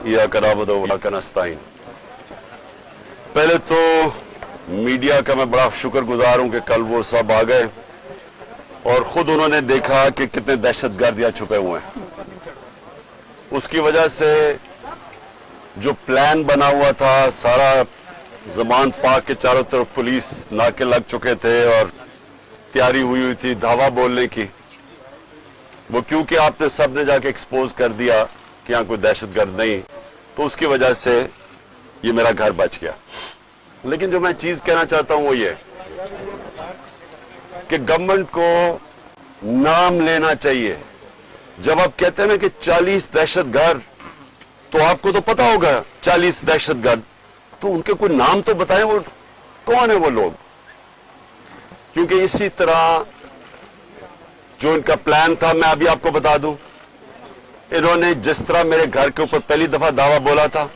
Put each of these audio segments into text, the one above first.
इय्याक नअबुदु व इय्याक नस्तईन। पहले तो मीडिया का मैं बड़ा शुक्रगुजार हूं कि कल वो सब आ गए और खुद उन्होंने देखा कि कितने दहशतगर्द यहाँ छुपे हुए हैं। उसकी वजह से जो प्लान बना हुआ था, सारा ज़मान पार्क के चारों तरफ पुलिस नाके लग चुके थे और तैयारी हुई थी धावा बोलने की, वो क्योंकि आपने सबने जाके एक्सपोज कर दिया कि यहां कोई दहशतगर्द नहीं, तो उसकी वजह से ये मेरा घर बच गया। लेकिन जो मैं चीज कहना चाहता हूं वो ये कि गवर्नमेंट को नाम लेना चाहिए। जब आप कहते हैं ना कि 40 दहशतगर्द, तो आपको तो पता होगा 40 दहशतगर्द, तो उनके कोई नाम तो बताएं, वो कौन है वो लोग। क्योंकि इसी तरह जो इनका प्लान था, मैं अभी आपको बता दूं, इन्होंने जिस तरह मेरे घर के ऊपर पहली दफा दावा बोला था,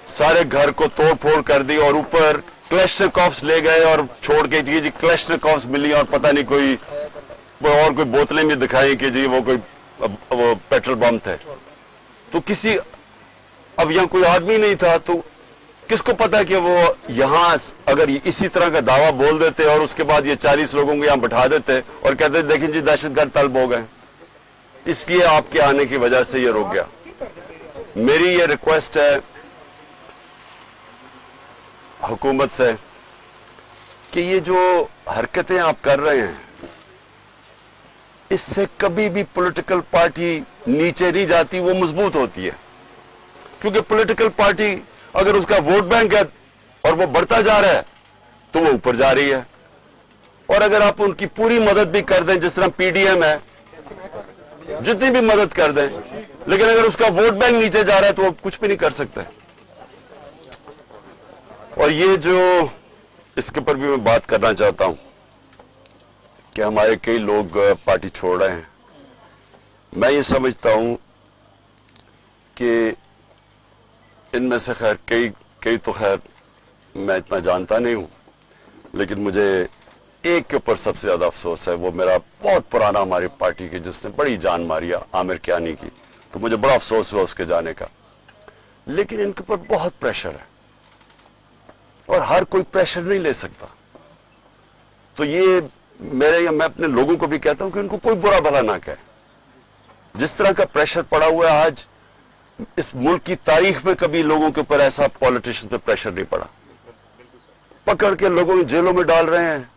सारे घर को तोड़ फोड़ कर दी और ऊपर क्लैशनिकोव्स ले गए और छोड़ के जी क्लैशनिकोव्स मिली और पता नहीं कोई और कोई बोतलें भी दिखाई कि जी वो पेट्रोल बम थे। तो किसी, अब यहां कोई आदमी नहीं था, तो किसको पता कि वो यहां अगर इसी तरह का दावा बोल देते और उसके बाद ये 40 लोगों को यहां बिठा देते और कहते देखें जी दहशतगर्द तलब हो गए। इसलिए आपके आने की वजह से ये रुक गया। मेरी ये रिक्वेस्ट है हुकूमत से कि ये जो हरकतें आप कर रहे हैं, इससे कभी भी पॉलिटिकल पार्टी नीचे नहीं जाती, वो मजबूत होती है। क्योंकि पॉलिटिकल पार्टी अगर उसका वोट बैंक है और वो बढ़ता जा रहा है तो वो ऊपर जा रही है, और अगर आप उनकी पूरी मदद भी कर दें, जिस तरह पीडीएम है, जितनी भी मदद कर दें, लेकिन अगर उसका वोट बैंक नीचे जा रहा है तो वो कुछ भी नहीं कर सकते। और ये जो इसके ऊपर भी मैं बात करना चाहता हूं कि हमारे कई लोग पार्टी छोड़ रहे हैं। मैं ये समझता हूं कि इनमें से खैर कई तो खैर मैं इतना जानता नहीं हूं, लेकिन मुझे एक के ऊपर सबसे ज्यादा अफसोस है। वो मेरा बहुत पुराना हमारी पार्टी की, जिसने बड़ी जान मारी है, आमिर कियानी की। तो मुझे बड़ा अफसोस हुआ उसके जाने का। लेकिन इनके ऊपर बहुत प्रेशर है और हर कोई प्रेशर नहीं ले सकता। तो ये मैं अपने लोगों को भी कहता हूं कि उनको कोई बुरा भला ना कहे। जिस तरह का प्रेशर पड़ा हुआ है आज, इस मुल्क की तारीख में कभी लोगों के ऊपर ऐसा पॉलिटिशियन पे प्रेशर नहीं पड़ा। पकड़ के लोगों को जेलों में डाल रहे हैं,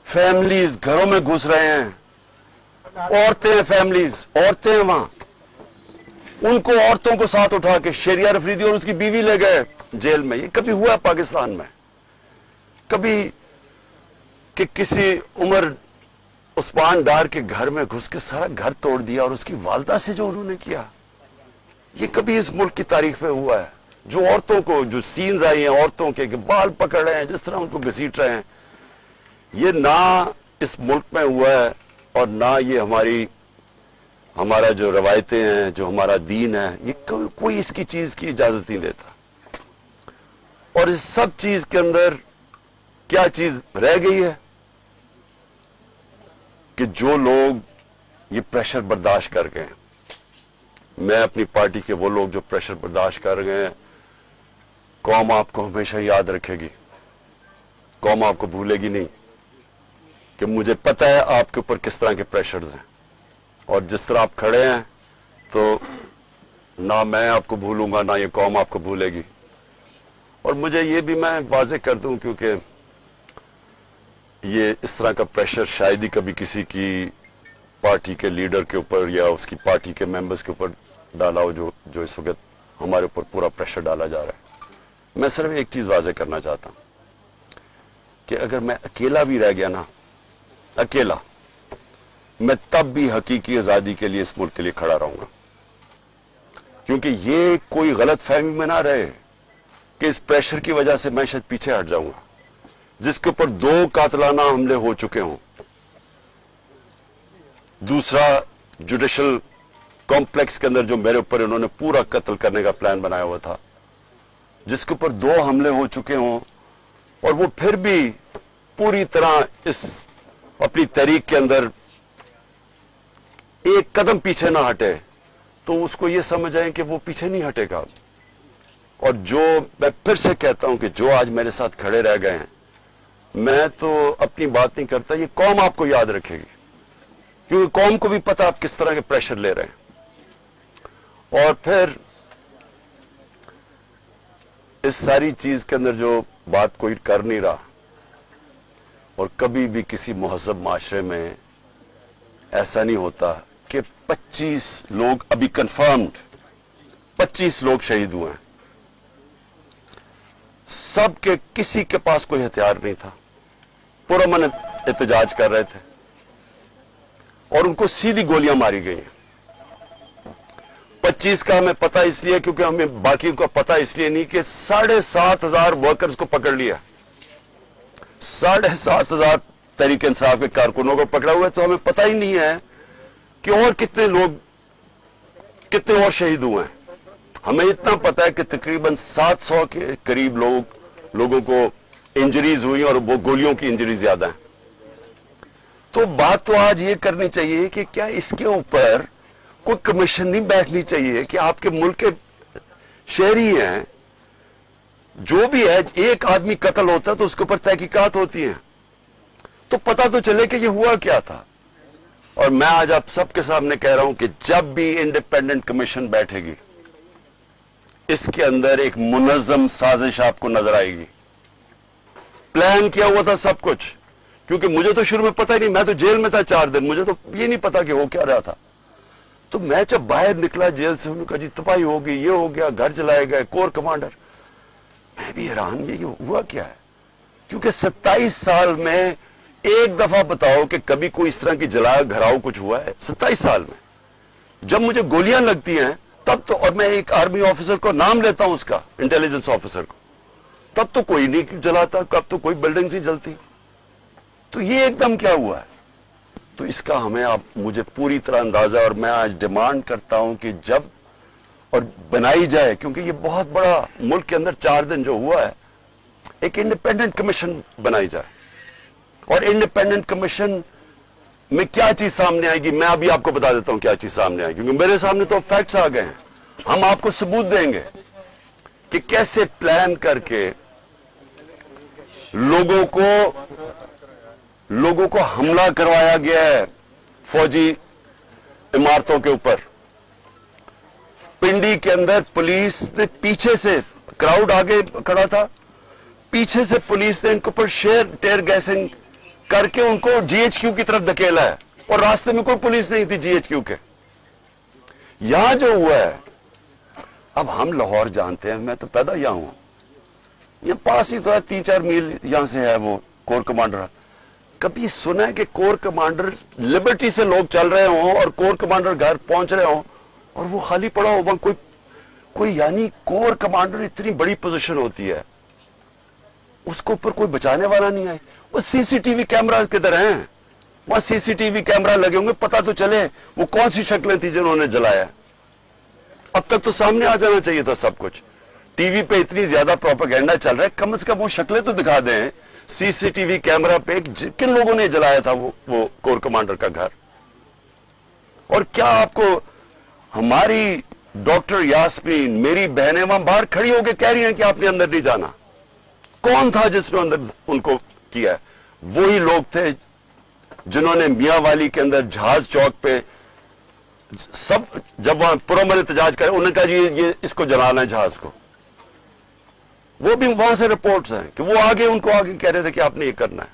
फैमिलीज घरों में घुस रहे हैं, औरतें हैं, फैमिलीज औरतें हैं वहां, उनको औरतों को साथ उठा के शेरिया अफरीदी और उसकी बीवी ले गए जेल में। ये कभी हुआ पाकिस्तान में? कभी कि किसी उमर उस्मान डार के घर में घुस के सारा घर तोड़ दिया और उसकी वालदा से जो उन्होंने किया, ये कभी इस मुल्क की तारीख में हुआ है? जो औरतों को, जो सीन्स आई हैं औरतों के बाल पकड़ रहे हैं, जिस तरह उनको घसीट रहे हैं, ये ना इस मुल्क में हुआ है और ना ये हमारा जो रवायतें हैं, जो हमारा दीन है, ये कोई इसकी चीज की इजाजत नहीं देता। और इस सब चीज के अंदर क्या चीज रह गई है कि जो लोग ये प्रेशर बर्दाश्त कर गए, मैं अपनी पार्टी के वो लोग जो प्रेशर बर्दाश्त कर गए हैं, कौम आपको हमेशा याद रखेगी, कौम आपको भूलेगी नहीं। कि मुझे पता है आपके ऊपर किस तरह के प्रेशर्स हैं और जिस तरह आप खड़े हैं, तो ना मैं आपको भूलूंगा ना ये कौम आपको भूलेगी। और मुझे ये भी मैं वाज़ेह कर दूं, क्योंकि ये इस तरह का प्रेशर शायद ही कभी किसी की पार्टी के लीडर के ऊपर या उसकी पार्टी के मेंबर्स के ऊपर डाला हो, जो इस वक्त हमारे ऊपर पूरा प्रेशर डाला जा रहा है। मैं सिर्फ एक चीज वाज़ेह करना चाहता हूं कि अगर मैं अकेला भी रह गया ना, अकेला, मैं तब भी हकीकी आजादी के लिए इस मुल्क के लिए खड़ा रहूंगा। क्योंकि ये कोई गलत फहमी में ना रहे कि इस प्रेशर की वजह से मैं शायद पीछे हट जाऊंगा। जिसके ऊपर 2 कातलाना हमले हो चुके हों, दूसरा जुडिशल कॉम्प्लेक्स के अंदर जो मेरे ऊपर इन्होंने पूरा कत्ल करने का प्लान बनाया हुआ था, जिसके ऊपर 2 हमले हो चुके हों और वो फिर भी पूरी तरह इस अपनी तहरीक के अंदर एक कदम पीछे ना हटे, तो उसको ये समझ आए कि वो पीछे नहीं हटेगा। और जो मैं फिर से कहता हूं कि जो आज मेरे साथ खड़े रह गए हैं, मैं तो अपनी बात नहीं करता, ये कौम आपको याद रखेगी, क्योंकि कौम को भी पता आप किस तरह के प्रेशर ले रहे हैं। और फिर इस सारी चीज के अंदर जो बात कोई कर नहीं रहा, और कभी भी किसी मुहज़्ज़ब माशरे में ऐसा नहीं होता कि 25 लोग अभी कंफर्म्ड 25 लोग शहीद हुए हैं। सबके किसी के पास कोई हथियार नहीं था, पुरअमन एहतजाज कर रहे थे और उनको सीधी गोलियां मारी गई हैं। 25 का हमें पता इसलिए क्योंकि हमें बाकी का पता इसलिए नहीं कि 7,500 वर्कर्स को पकड़ लिया, 7,500 तहरीक इंसाफ के कारकुनों को पकड़ा हुआ है। तो हमें पता ही नहीं है कि और कितने और शहीद हुए हैं। हमें इतना पता है कि तकरीबन 700 के करीब लोगों को इंजरीज हुई और वो गोलियों की इंजरी ज्यादा है। तो बात तो आज ये करनी चाहिए कि क्या इसके ऊपर कोई कमीशन नहीं बैठनी चाहिए कि आपके मुल्क के शहरी हैं, जो भी है, एक आदमी कत्ल होता है तो उसके ऊपर तहकीकात होती है, तो पता तो चले कि ये हुआ क्या था। और मैं आज आप सबके सामने कह रहा हूं कि जब भी इंडिपेंडेंट कमीशन बैठेगी, इसके अंदर एक मुनज़्ज़म साजिश आपको नजर आएगी। प्लान किया हुआ था सब कुछ, क्योंकि मुझे तो शुरू में पता ही नहीं, मैं तो जेल में था 4 दिन, मुझे तो ये नहीं पता कि हो क्या रहा था। तो मैं जब बाहर निकला जेल से, उन्होंने कहा जी तबाही हो गई, ये हो गया, घर जलाए गए, कोर कमांडर। मैं भी हैरान, ये हुआ क्या है, क्योंकि 27 साल में एक दफा बताओ कि कभी कोई इस तरह की जला घराव कुछ हुआ है 27 साल में। जब मुझे गोलियां लगती हैं तब तो, और मैं एक आर्मी ऑफिसर को नाम लेता हूं उसका, इंटेलिजेंस ऑफिसर को, तब तो कोई नहीं जलाता, कब तो कोई बिल्डिंग ही जलती। तो ये एकदम क्या हुआ है? तो इसका हमें आप मुझे पूरी तरह अंदाजा, और मैं आज डिमांड करता हूं कि जब और बनाई जाए, क्योंकि ये बहुत बड़ा मुल्क के अंदर 4 दिन जो हुआ है, एक इंडिपेंडेंट कमीशन बनाई जाए। और इंडिपेंडेंट कमीशन में क्या चीज सामने आएगी, मैं अभी आपको बता देता हूं क्या चीज सामने आएगी, क्योंकि मेरे सामने तो फैक्ट्स आ गए हैं। हम आपको सबूत देंगे कि कैसे प्लान करके लोगों को हमला करवाया गया है फौजी इमारतों के ऊपर। पिंडी के अंदर पुलिस ने पीछे से, क्राउड आगे खड़ा था, पीछे से पुलिस ने इनके ऊपर टेयर गैसिंग करके उनको जीएचक्यू की तरफ धकेला है, और रास्ते में कोई पुलिस नहीं थी जीएचक्यू के। यहां जो हुआ है, अब हम लाहौर जानते हैं, मैं तो पैदा यहां हूं, यहां पास ही तो है, 3-4 मील यहां से है वो कोर कमांडर। कभी सुना है कि कोर कमांडर लिबर्टी से लोग चल रहे हों और कोर कमांडर घर पहुंच रहे हों और वो खाली पड़ा हो वहां कोई यानी कोर कमांडर इतनी बड़ी पोजीशन होती है, उसको ऊपर कोई बचाने वाला नहीं है। वो सीसीटीवी कैमरा किधर हैं? वहां सीसीटीवी कैमरा लगे होंगे, पता तो चले वो कौन सी शक्लें थी जिन्होंने जलाया। अब तक तो सामने आ जाना चाहिए था सब कुछ। टीवी पे इतनी ज्यादा प्रोपेगेंडा चल रहा है, कम से कम वो शक्लें तो दिखा दें सीसीटीवी कैमरा पे किन लोगों ने जलाया था वो कोर कमांडर का घर। और क्या आपको हमारी डॉक्टर यास्मीन, मेरी बहनें वहां बाहर खड़ी होकर कह रही हैं कि आपने अंदर नहीं जाना। कौन था जिसने अंदर उनको किया? वही लोग थे जिन्होंने मियांवाली के अंदर जहाज चौक पे सब, जब वहां पुरअमन एहतजाज करे, उन्होंने कहा जी ये इसको जलाना है जहाज को। वो भी वहां से रिपोर्ट्स हैं कि वो उनको आगे कह रहे थे कि आपने ये करना है।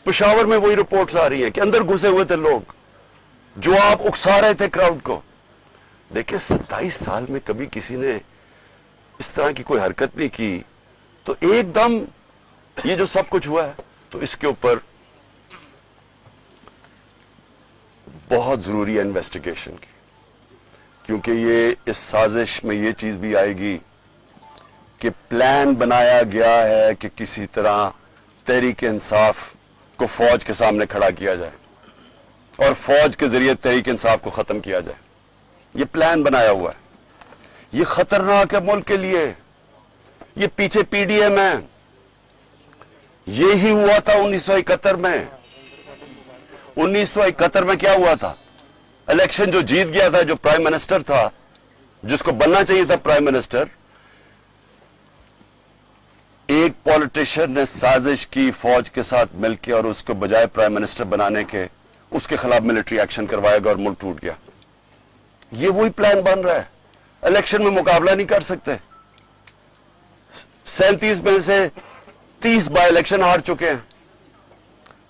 पेशावर में वही रिपोर्ट्स आ रही हैं कि अंदर घुसे हुए थे लोग जो आप उकसा रहे थे क्राउड को। देखिए 27 साल में कभी किसी ने इस तरह की कोई हरकत नहीं की, तो एकदम ये जो सब कुछ हुआ है, तो इसके ऊपर बहुत जरूरी है इन्वेस्टिगेशन की, क्योंकि ये इस साजिश में ये चीज भी आएगी कि प्लान बनाया गया है कि किसी तरह तहरीक इंसाफ को फौज के सामने खड़ा किया जाए और फौज के जरिए तहरीक इंसाफ को खत्म किया जाए। ये प्लान बनाया हुआ है। ये खतरनाक है मुल्क के लिए। ये पीछे पीडीएम है। ये ही हुआ था 1971 में। 1971 में क्या हुआ था? इलेक्शन जो जीत गया था, जो प्राइम मिनिस्टर था, جس کو بننا چاہیے تھا پرائم منسٹر، ایک پولیٹیشین نے سازش کی فوج کے ساتھ مل کے اور اس کو بجائے پرائم منسٹر بنانے کے اس کے خلاف ملٹری ایکشن کروایا گیا اور ملک ٹوٹ گیا. یہ وہی پلان بن رہا ہے. الیکشن میں مقابلہ نہیں کر سکتے. 37 میں سے 30 بائی الیکشن ہار چکے ہیں.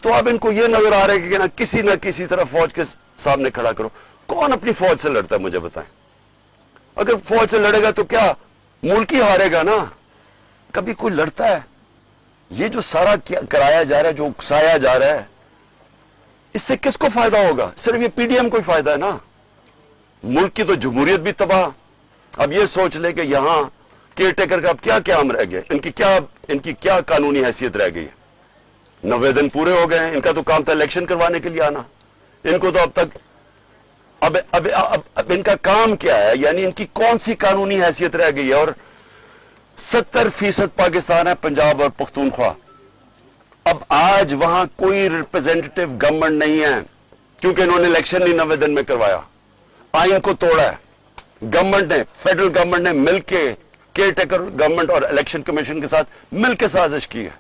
تو اب ان کو یہ نظر آ رہا ہے کہ نہ کسی طرح فوج کے سامنے کھڑا کرو. کون اپنی فوج سے لڑتا ہے مجھے بتائیں؟ اگر فوج سے لڑے گا تو کیا ملک ہی ہارے گا نا؟ کبھی کوئی لڑتا ہے؟ یہ جو سارا کرایا جا رہا ہے، جو اکسایا جا رہا ہے، اس سے کس کو فائدہ ہوگا؟ صرف یہ پی ڈی ایم کو ہی فائدہ ہے نا. ملک کی تو جمہوریت بھی تباہ. اب یہ سوچ لے کہ یہاں کیئر ٹیکر کا اب کیا قیام رہ گیا، ان کی کیا قانونی حیثیت رہ گئی ہے؟ 90 دن پورے ہو گئے ہیں. ان کا تو کام تھا الیکشن کروانے کے لیے آنا. ان کو تو اب تک اب ان کا کام کیا ہے؟ یعنی ان کی کون سی قانونی حیثیت رہ گئی ہے؟ اور 70% پاکستان ہے پنجاب اور پختونخوا. اب آج وہاں کوئی ریپرزینٹیٹو گورنمنٹ نہیں ہے کیونکہ انہوں نے الیکشن نہیں 90 دن میں کروایا. آئین کو توڑا ہے. گورنمنٹ نے، فیڈرل گورنمنٹ نے مل کے کیئر ٹیکر گورنمنٹ اور الیکشن کمیشن کے ساتھ مل کے سازش کی ہے.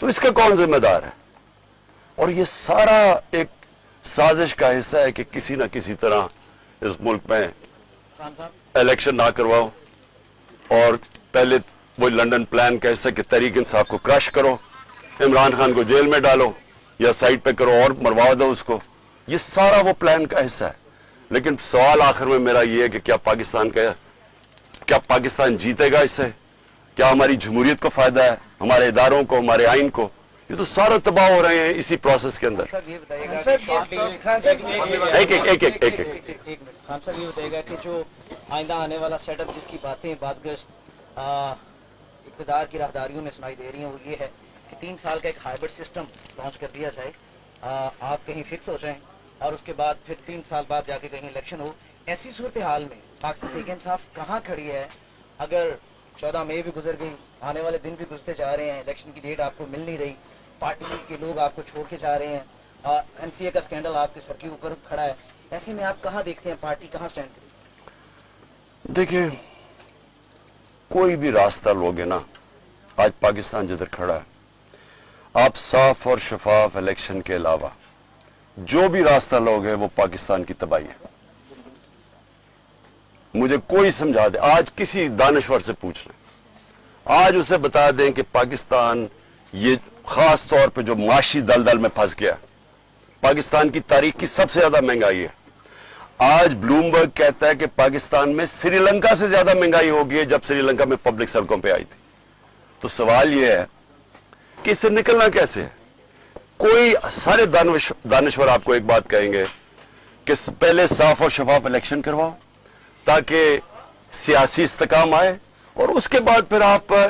تو اس کا کون ذمہ دار ہے؟ اور یہ سارا ایک سازش کا حصہ ہے کہ کسی نہ کسی طرح اس ملک میں الیکشن نہ کرواؤ اور پہلے وہ لنڈن پلان کا حصہ کہ تحریک انصاف کو کرش کرو، عمران خان کو جیل میں ڈالو یا سائڈ پہ کرو اور مروا دو اس کو. یہ سارا وہ پلان کا حصہ ہے. لیکن سوال آخر میں میرا یہ ہے کہ کیا پاکستان جیتے گا اس سے؟ کیا ہماری جمہوریت کو فائدہ ہے؟ ہمارے اداروں کو، ہمارے آئین کو؟ یہ تو سارا تباہ ہو رہے ہیں اسی پروسیس کے اندر. خان صاحب یہ بتائے گا کہ جو آئندہ آنے والا سیٹ اپ جس کی بادگشت اقتدار کی راہداریوں میں سنائی دے رہی ہیں، وہ یہ ہے کہ 3 سال کا ایک ہائبرڈ سسٹم لانچ کر دیا جائے. آپ کہیں فکس ہو جائیں اور اس کے بعد پھر 3 سال بعد جا کے کہیں الیکشن ہو. ایسی صورتحال میں پاکستان تحریک انصاف کہاں کھڑی ہے؟ اگر 14 مئی بھی گزر گئی، آنے والے دن بھی گزرتے جا رہے ہیں، الیکشن کی ڈیٹ آپ کو مل نہیں رہی، پارٹی کے لوگ آپ کو چھوڑ کے جا رہے ہیں، این سی اے کا اسکینڈل آپ کے سر کے اوپر کھڑا ہے، ایسے میں آپ کہاں دیکھتے ہیں پارٹی کہاں اسٹینڈ کرے؟ دیکھیں، کوئی بھی راستہ لوگے نا، آج پاکستان جدھر کھڑا ہے، آپ صاف اور شفاف الیکشن کے علاوہ جو بھی راستہ لوگ ہیں وہ پاکستان کی تباہی ہے. مجھے کوئی سمجھا دے، آج کسی دانشور سے پوچھ لیں، آج اسے بتا دیں کہ پاکستان یہ خاص طور پہ جو معاشی دلدل میں پھنس گیا، پاکستان کی تاریخ کی سب سے زیادہ مہنگائی ہے. آج بلومبرگ کہتا ہے کہ پاکستان میں سری لنکا سے زیادہ مہنگائی ہوگی ہے جب سری لنکا میں پبلک سڑکوں پہ آئی تھی. تو سوال یہ ہے کہ اس سے نکلنا کیسے ہے؟ کوئی سارے دانشور آپ کو ایک بات کہیں گے کہ پہلے صاف اور شفاف الیکشن کرواؤ تاکہ سیاسی استحکام آئے اور اس کے بعد پھر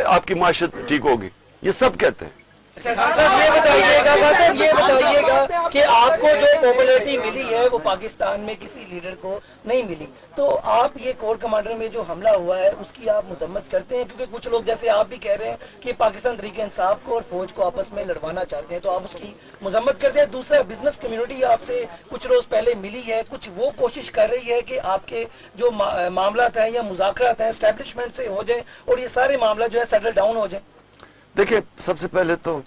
آپ کی معیشت ٹھیک ہوگی. یہ سب کہتے ہیں. یہ بتائیے گا کہ آپ کو جو پاپولیرٹی ملی ہے وہ پاکستان میں کسی لیڈر کو نہیں ملی، تو آپ یہ کور کمانڈر میں جو حملہ ہوا ہے اس کی آپ مذمت کرتے ہیں؟ کیونکہ کچھ لوگ جیسے آپ بھی کہہ رہے ہیں کہ پاکستان تحریک انصاف کو اور فوج کو آپس میں لڑوانا چاہتے ہیں، تو آپ اس کی مذمت کرتے ہیں. دوسرا، بزنس کمیونٹی آپ سے کچھ روز پہلے ملی ہے، کچھ وہ کوشش کر رہی ہے کہ آپ کے جو معاملات ہیں یا مذاکرات ہیں اسٹیبلشمنٹ سے ہو جائیں اور یہ سارے معاملات جو ہے سیٹل ڈاؤن ہو جائیں. دیکھیں، سب سے پہلے تو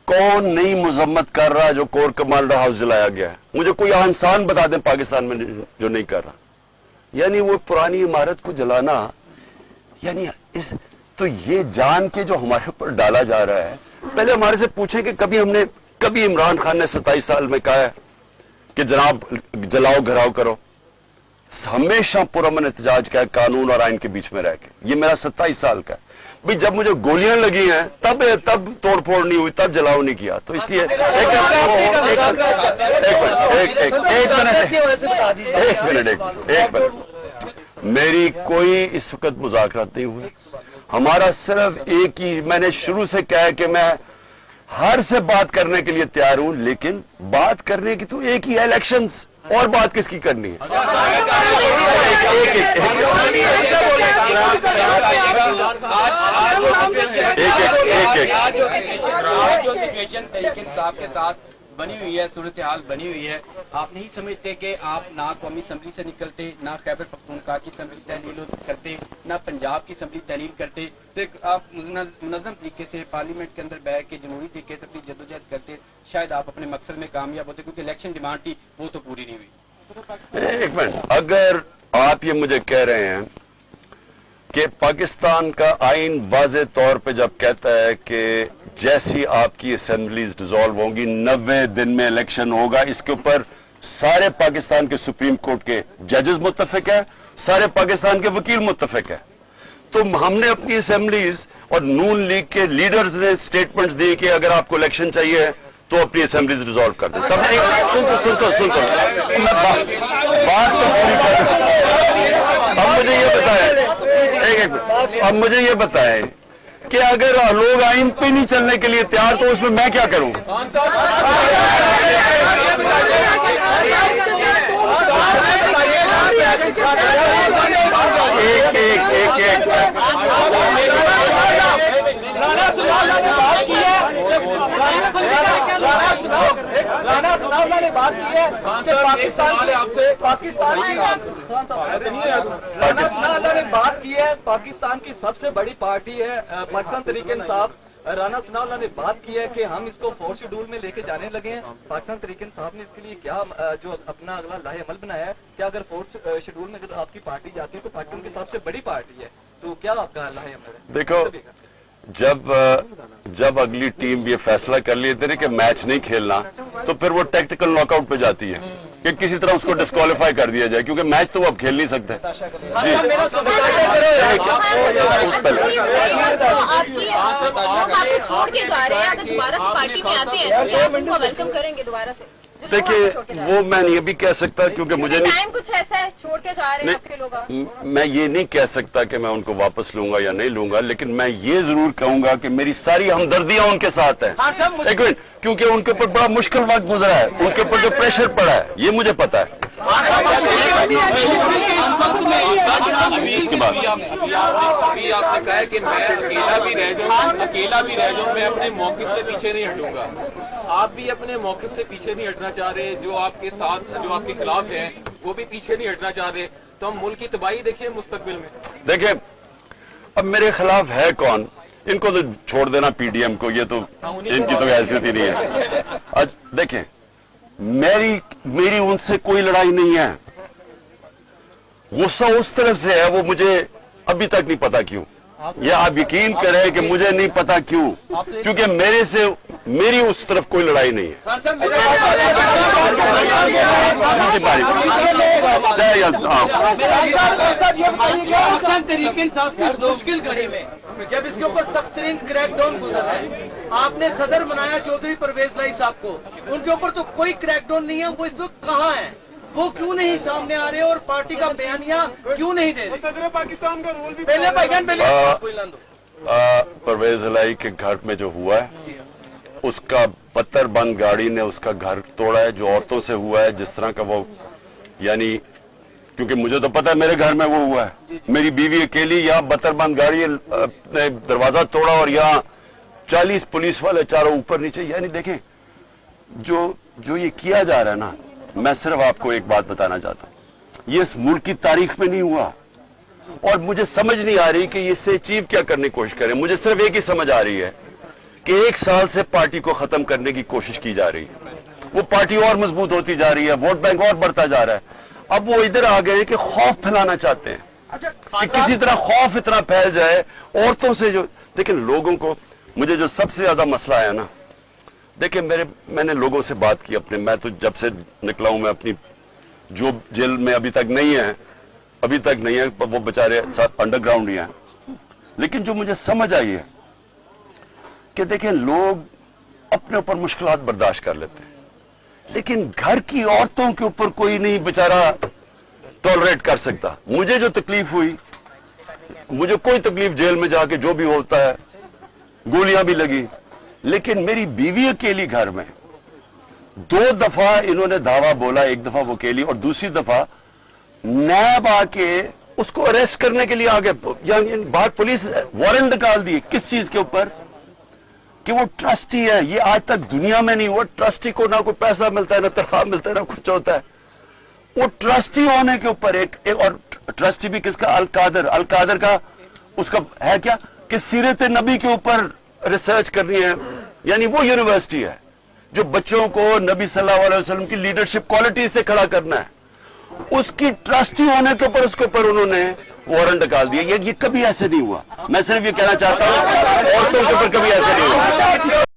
کون نئی مذمت کر رہا ہے جو کور کمانڈر ہاؤس جلایا گیا ہے؟ مجھے کوئی انسان بتا دیں پاکستان میں جو نہیں کر رہا. یعنی وہ پرانی عمارت کو جلانا، یعنی تو یہ جان کے جو ہمارے اوپر ڈالا جا رہا ہے. پہلے ہمارے سے پوچھیں کہ کبھی عمران خان نے 27 سال میں کہا ہے کہ جناب جلاؤ گھراؤ کرو؟ ہمیشہ پرامن احتجاج کا ہے قانون اور آئین کے بیچ میں رہ کے. یہ میرا 27 سال کا ہے. بھی جب مجھے گولیاں لگی ہیں تب توڑ پھوڑ نہیں ہوئی، تب جلاؤ نہیں کیا. تو اس لیے ایک منٹ، میری کوئی اس وقت مذاکرات نہیں ہوئی. ہمارا صرف ایک ہی، میں نے شروع سے کہا کہ میں ہر سے بات کرنے کے لیے تیار ہوں، لیکن بات کرنے کی تو ایک ہی ہے، الیکشنز. اور بات کس کی کرنی ہے؟ جو سچویشن تحریک انصاف کے ساتھ बनी हुई है, सूरत हाल बनी हुई है, आप नहीं समझते कि आप ना कौमी असम्बली से निकलते, ना खैबर पख्तूनख्वा की असम्बली तहलील करते, ना पंजाब की असम्बली तहलील करते, तो आप मुनज़्ज़म तरीके से पार्लियामेंट के अंदर बैठ के जमहूरी तरीके से अपनी जद्दोजहद करते, शायद आप अपने मकसद में कामयाब होते, क्योंकि इलेक्शन डिमांड थी वो तो पूरी नहीं हुई। एक मिनट, अगर आप ये मुझे कह रहे हैं कि पाकिस्तान का आइन वाज़े तौर पे जब कहता है कि जैसी आपकी असेंबलीज डिसॉल्व होंगी 90 दिन में इलेक्शन होगा, इसके ऊपर सारे पाकिस्तान के सुप्रीम कोर्ट के जजेस मुत्तफिक है, सारे पाकिस्तान के वकील मुत्तफिक है, तो हमने अपनी असेंबलीज और नून लीग के लीडर्स ने स्टेटमेंट्स दिए कि अगर आपको इलेक्शन चाहिए तो अपनी असेंबलीज डिसॉल्व कर दें। सब सुनको बात तो पूरी कर। अब मुझे ये बताएं, एक अब मुझे ये बताएं कि अगर लोग आइन पे नहीं चलने के लिए तैयार तो उसमें मैं क्या करूं? एक राणा ने बात की है कि पाकिस्तान की सबसे बड़ी पार्टी है पाकिस्तान तहरीक इंसाफ। राणा सनाउल्लाह ने बात की है कि हम इसको 4th शेड्यूल में लेके जाने लगे हैं। पाकिस्तान तहरीक इंसाफ ने इसके लिए क्या जो अपना अगला लाहे अमल बनाया है, क्या अगर 4th शेड्यूल में अगर आपकी पार्टी जाती है तो पाकिस्तान की सबसे बड़ी पार्टी है, तो क्या आपका लाहे अमल है? देखो, जब अगली टीम ये फैसला कर लेते हैं कि मैच नहीं खेलना, तो फिर वो टैक्टिकल नॉकआउट पे जाती है कि किसी तरह उसको डिस्क्वालीफाई कर दिया जाए, क्योंकि मैच तो वो अब खेल नहीं सकते। देखिए, वो मैं ये भी कह सकता, क्योंकि मुझे नहीं, कुछ ऐसा है छोड़ के जा रहे हैं आपके लोग। मैं ये नहीं कह सकता कि मैं उनको वापस लूंगा या नहीं लूंगा, लेकिन मैं ये जरूर कहूंगा कि मेरी सारी हमदर्दियां उनके साथ है। एक मिनट, क्योंकि उनके ऊपर बड़ा मुश्किल वक्त गुजरा है, उनके ऊपर जो प्रेशर पड़ा है ये मुझे पता है। इसके बाद अभी आपने कहा है कि मैं अकेला भी रह जाऊं, मैं अपने मौक़िफ़ से पीछे नहीं हटूंगा। आप भी अपने मौक़िफ़ से पीछे नहीं हटना चाह रहे, जो आपके साथ जो आपके खिलाफ हैं वो भी पीछे नहीं हटना चाह रहे, तो हम मुल्क की तबाही देखें मुस्तकबिल में। देखिए, अब मेरे खिलाफ है कौन? इनको तो छोड़ देना पीडीएम को, ये तो इनकी तो हैसियत ही नहीं है। आज देखें, मेरी उनसे कोई लड़ाई नहीं है, गुस्सा उस तरफ से है, वो मुझे अभी तक नहीं पता क्यों। या आप यकीन करें कि मुझे नहीं पता क्यों, क्योंकि मेरी उस तरफ कोई लड़ाई नहीं है। तरीके मुश्किल घड़ी में जब इसके ऊपर सख्त तरीन क्रैकडाउन गुजर रहा है, आपने सदर बनाया चौधरी परवेज लाई साहब को, उनके ऊपर तो कोई क्रैकडाउन नहीं है, वो इस वक्त कहाँ है? वो क्यों नहीं सामने आ रहे और पार्टी का बयानिया क्यों नहीं दे रहे? सदर पाकिस्तान का रोल भी पहले परवेज लाई के घर में जो हुआ है, उसका बत्तर बंद गाड़ी ने उसका घर तोड़ा है, जो औरतों से हुआ है, जिस तरह का वो, यानी क्योंकि मुझे तो पता है मेरे घर में वो हुआ है, मेरी बीवी अकेली, यहाँ बत्तरबंद गाड़ी ने दरवाजा तोड़ा और यहाँ 40 पुलिस वाले चारों ऊपर नीचे। यानी देखें, जो ये किया जा रहा है ना, मैं सिर्फ आपको एक बात बताना चाहता हूं, ये इस मुल्क की तारीख में नहीं हुआ, और मुझे समझ नहीं आ रही कि इससे अचीव क्या करने की कोशिश करें। मुझे सिर्फ एक ही समझ आ रही है कि 1 साल से पार्टी को खत्म करने की कोशिश की जा रही है, वो पार्टी और मजबूत होती जा रही है, वोट बैंक और बढ़ता जा रहा है। अब वो इधर आ गए कि खौफ फैलाना चाहते हैं कि किसी तरह खौफ इतना फैल जाए औरतों से। जो लेकिन लोगों को, मुझे जो सबसे ज्यादा मसला है ना, देखिए मैंने लोगों से बात की अपने, मैं तो जब से निकला हूं, मैं अपनी जो जेल में अभी तक नहीं है, वो बेचारे अंडरग्राउंड ही हैं, लेकिन जो मुझे समझ आई है कि देखिए, लोग अपने ऊपर मुश्किलात बर्दाश्त कर लेते हैं, लेकिन घर की औरतों के ऊपर कोई नहीं बेचारा टॉलरेट कर सकता। मुझे जो तकलीफ हुई, मुझे कोई तकलीफ जेल में जाके जो भी होता है, गोलियां भी लगी, लेकिन मेरी बीवी अकेली घर में 2 दफा इन्होंने धावा बोला, एक दफा वो अकेली और दूसरी दफा नैब आके उसको अरेस्ट करने के लिए आगे, बाहर पुलिस वारंट निकाल दिए। किस चीज के ऊपर? कि वो ट्रस्टी है। ये आज तक दुनिया में नहीं हुआ। ट्रस्टी को ना कोई पैसा मिलता है, ना तनख्वाह मिलता है, ना कुछ होता है। वो ट्रस्टी होने के ऊपर एक और ट्रस्टी भी किसका? अल कादर का उसका है क्या कि सीरत नबी के ऊपर रिसर्च करनी है, यानी वो यूनिवर्सिटी है जो बच्चों को नबी सल्लल्लाहु अलैहि वसल्लम की लीडरशिप क्वालिटी से खड़ा करना है। उसकी ट्रस्टी होने के ऊपर उसके ऊपर उन्होंने वारंट निकाल दिया। ये कभी ऐसे नहीं हुआ। मैं सिर्फ ये कहना चाहता हूं औरतों के ऊपर कभी ऐसे नहीं हुआ।